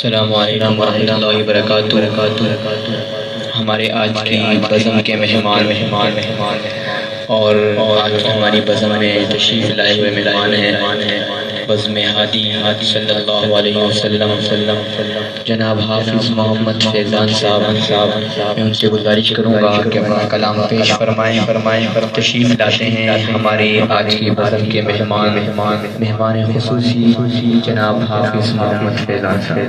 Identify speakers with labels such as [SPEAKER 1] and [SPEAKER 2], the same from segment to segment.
[SPEAKER 1] السلام علیکم ورحمۃ اللہ وبرکاتہ۔ ہمارے آج کی بزم کے مہمان اور آج کی ہماری بزم میں تشریف لائے ہوئے مہمان ہیں بزم ہادی صلی اللہ علیہ وسلم جناب حافظ محمد فیضان صاحب۔ میں ان سے گزارش کروں گا کہ اپنا کلام پیش فرمائیں۔ تشریف لاتے ہیں ہمارے آج کی بزم کے مہمان خصوصی جناب حافظ محمد فیضان صاحب۔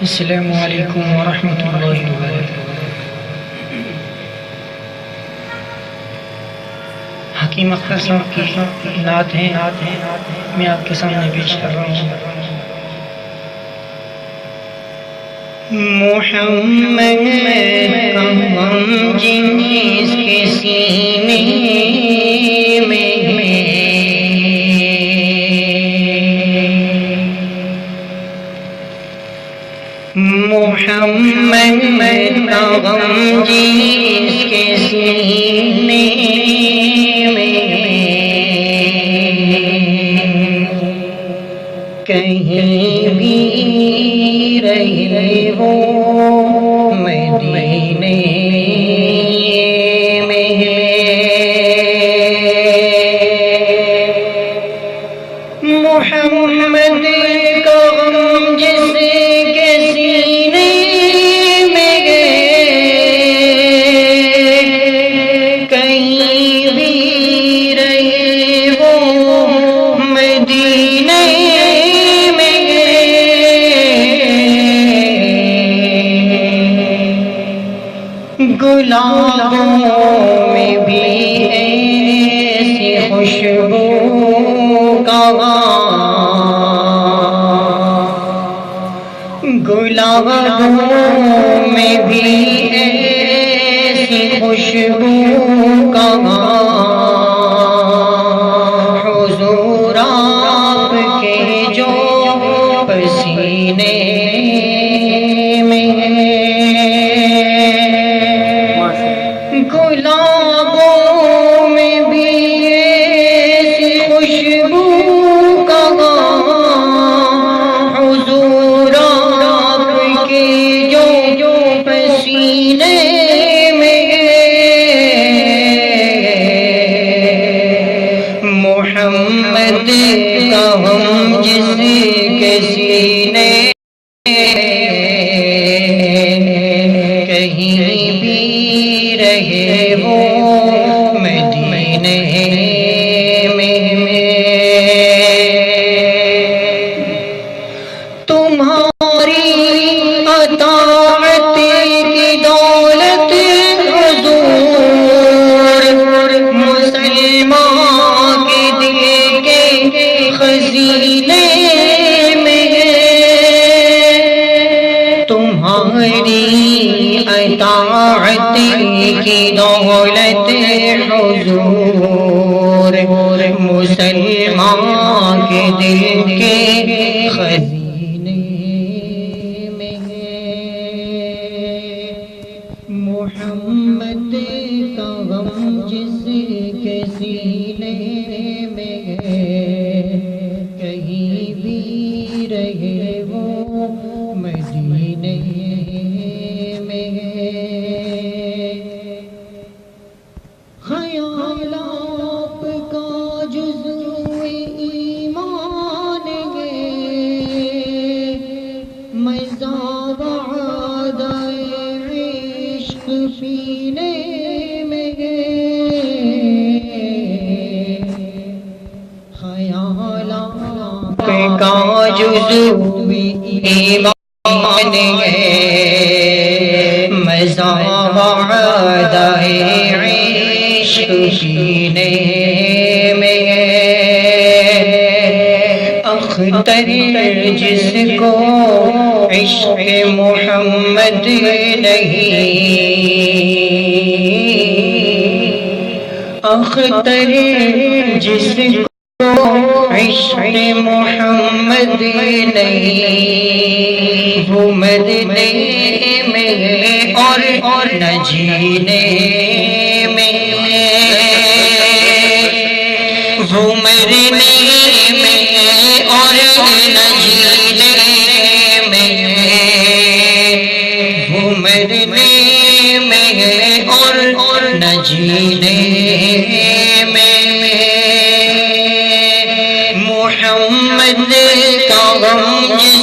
[SPEAKER 2] السلام علیکم ورحمۃ اللہ وبرکاتہ۔ حکیم اختر صاحب کی نعت ہیں، میں آپ کے سامنے پیش کر رہا ہوں۔ محمد ہم جس کے سینے میں محمد غم جس کے سینے میں کہیں بھی رہے وہ مدینے میں محمد کا غم جس کے سینے میں کہیں بھی رہے وہ مدینے میں گلابوں میں بھی ایسی خوشبو کا گلابوں میں بھی ایسی خوشبو کا حضور آپ کے جو پسینے میں گلابوں میں بھی ایسی خوشبو کا حضور آپ کے جو پسینے میں محمد کا ہم جس کے سینے کہیں بھی رہے وہ مدینے میں تمہاری اطاعت کی دولت حضور مسلمان کے دل کے خزینے میں تمہاری اطاعت کی دولت حضور مسلمان کے دل کے خزینے میں محمد کا غم جس کے سینے میں کہیں بھی رہے وہ مدینے میں خیال آپ کا جزو ایمان ہے مزہ وعدہ عشق سینے میں خیال آپ کا جزو ایمان ہے مزہ وعدہ عشق سینے میں اختر جس کو عشق محمد نہیں اختر جس کو عشق محمد نہیں وہ مدینے میں اور نہ جینے میں
[SPEAKER 1] مرنے میں اور نہ جینے میں، وہ مرنے میں اور نہ جینے میں، محمد کا غم جس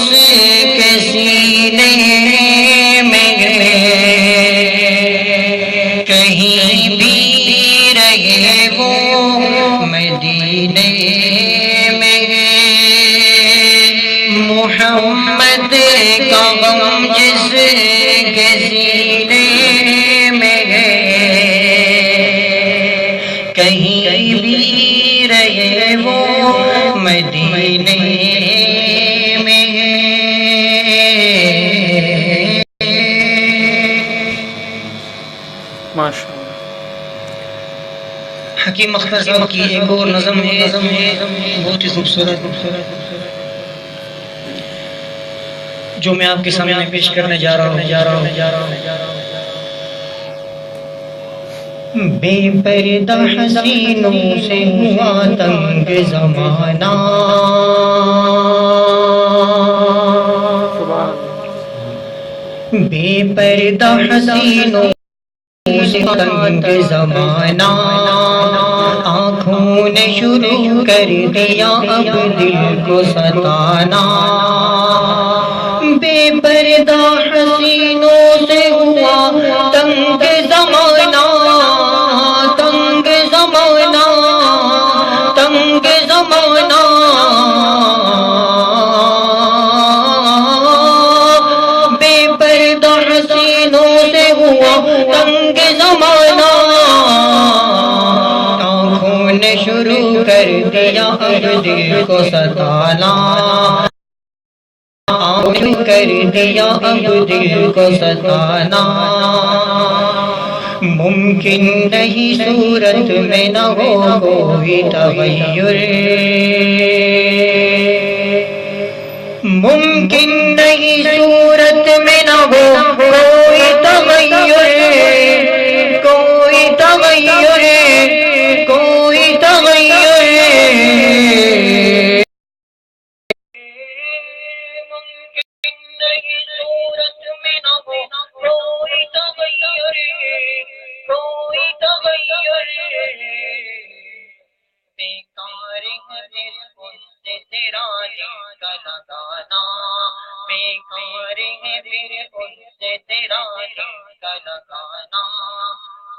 [SPEAKER 1] کے سینے میں، کہیں بھی رہے وہ مدینے میں، محمد کا غم جس کے سینے میں، کہیں بھی رہے وہ مدینے میں۔
[SPEAKER 2] ماشاء اللہ۔ حکیم اختر صاحب کی ایک اور نظم ہے بہت ہی خوبصورت، جو میں آپ کے سامنے پیش کرنے جا رہا ہوں۔ بے پردہ حسینوں سے ہوا تنگ زمانہ، بے پردہ حسینوں سے تنگ زمانہ، آنکھوں نے شروع کر دیا اب دل کو ستانا، بے پردہ حسینوں سے ہوا تنگ زمانہ، تنگ زمانہ، تنگ زمانہ، بے پردہ حسینوں سے ہوا تنگ زمانہ، آنکھوں نے شروع کر دیا اب دل کو ستانا، کر دیا اب دل کو ستانا، ممکن نہیں صورت میں نہ ہو کوئی تغیر، ممکن نہیں صورت میں نہ ہو کوئی تغیر، کوئی تغیر، کوئی تغیر،
[SPEAKER 1] بیکار ہے پھر ان سے تیرا کا لگانا،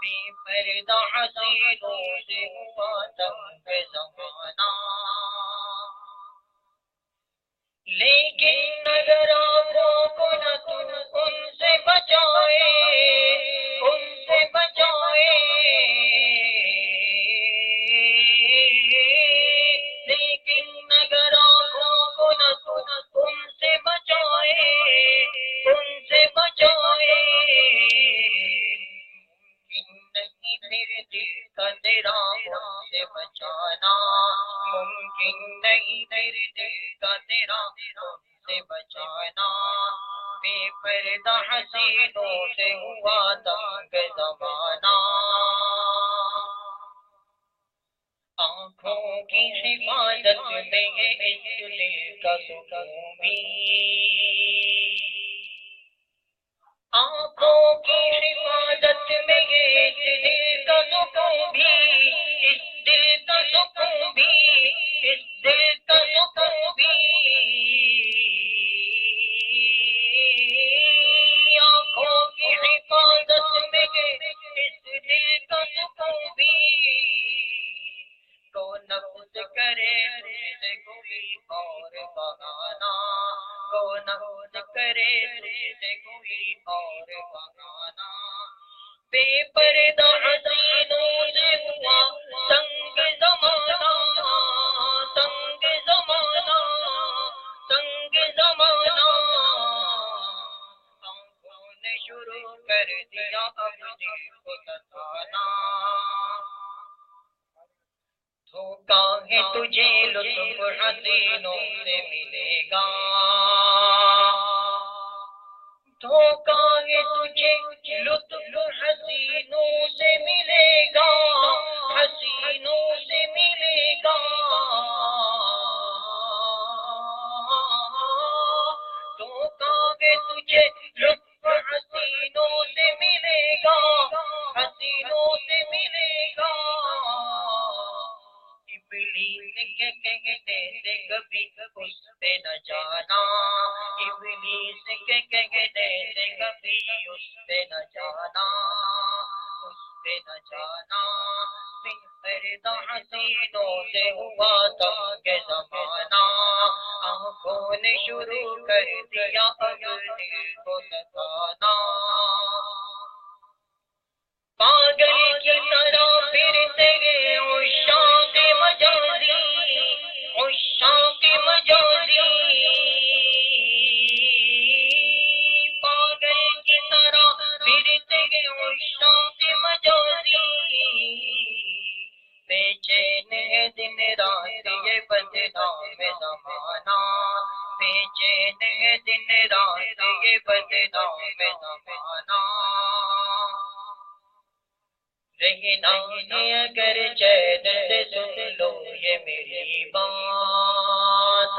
[SPEAKER 1] بے پردہ حسینوں سے ہوا تنگ زمانہ، لیکن اگر آنکھوں کو نہ تو ان سے بچائے، ان سے بچائے، لیکن اگر آنکھوں کو نہ تو ان سے بچائے، ان سے بچائے، ممکن نہیں پھر دل کا تیرا ان سے بچانا، ممکن نہیں پھر دل کا تیرا ان سے بچانا، بے پردہ حسینوں سے ہوا تنگ زمانہ، آنکھوں کی حفاظت میں ہے اس دل کا سکون بھی، آنکھوں کی حفاظت میں ہے اس دل کا سکون بھی، اس دل کا سکون بھی، اس دل کا سکون بھی، آنکھوں کی حفاظت میں ہے اس دل کا سکون بھی، کو نفذ کرے سے کوئی اور بہانا، کو نفذ کرے سے کوئی اور بہانا، بے پردہ حسینوں سے ہوا تنگ زمانہ، تنگ زمانہ، تنگ زمانہ، آنکھوں نے شروع کر دیا اب دل کو ستانا، دھوکا ہے تجھے لطف حسینوں سے ملے گا، دھوکا ہے تجھے لطف حسینوں سے ملے گا، حسینوں سے ملے گا، سے کبھی اس پہ نہ جانا، ابلیس کے کہنے سے کبھی اس پہ نہ جانا، اس پہ نہ جانا، بن پردہ حسینوں سے ہوا تنگ زمانہ، آنکھوں نے شروع کر دیا اب دل کو ستانا، پاگل کی طرح پھرتے گئے عشاق مجازی، عشاق مجازی، پاگل کی طرح پھرتے گئے عشاق مجازی، بے چین ہے دن رات یہ بدنام زمانہ، بے چین ہے دن رات یہ بدنام زمانہ، رہنا ہے اگر چین سے سن لو یہ میری بات،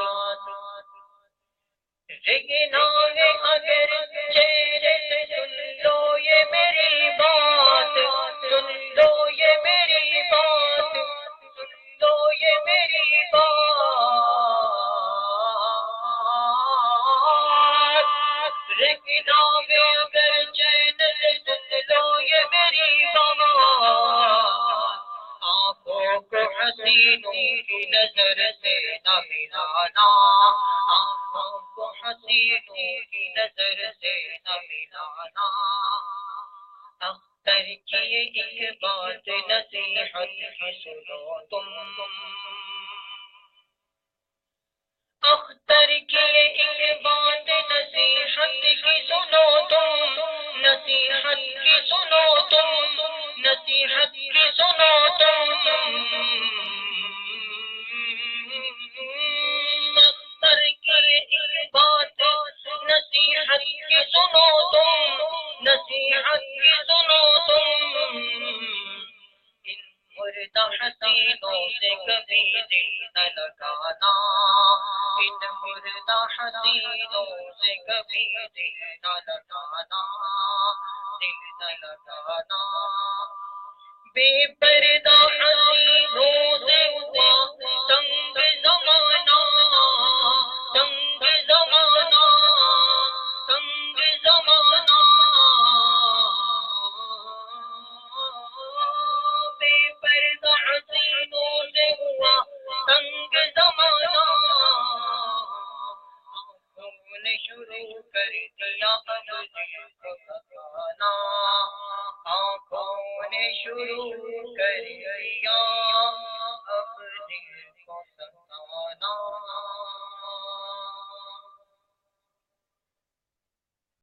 [SPEAKER 1] رہنا ہے اگر چین سے سن لو یہ میری بات، سن لو یہ میری بات، سن لو یہ میری بات، رہنا ہے اگر چین سے سن لو یہ میری بات، آنکھوں کو حسینوں کی نظر سے نہ ملانا، آنکھوں کو حسینوں کی نظر سے نہ ملانا، اختر کی ایک بات نصیحت کی سنو تم، اختر کی ایک بات نصیحت کی سنو تم، نصیحت کی سنو تم، نصیحت کی سنو تم، اختر کی ایک بات نصیحت کی سنو تم، نصیحت کی سنو تم، ان مردہ حسینوں سے کبھی دل نہ لگانا، ان مردہ حسینوں سے کبھی دل نہ لگانا، دل نہ لگانا، بے پردہ حسینوں سے ہوا تنگ زمانہ، تنگ زمانہ، تنگ زمانہ، بے پردہ حسینوں سے ہوا تنگ زمانہ، آنکھوں نے شروع کر دیا اب دل کو ستانا، آنکھوں نے شروع کر دیا اب دل کو ستانا۔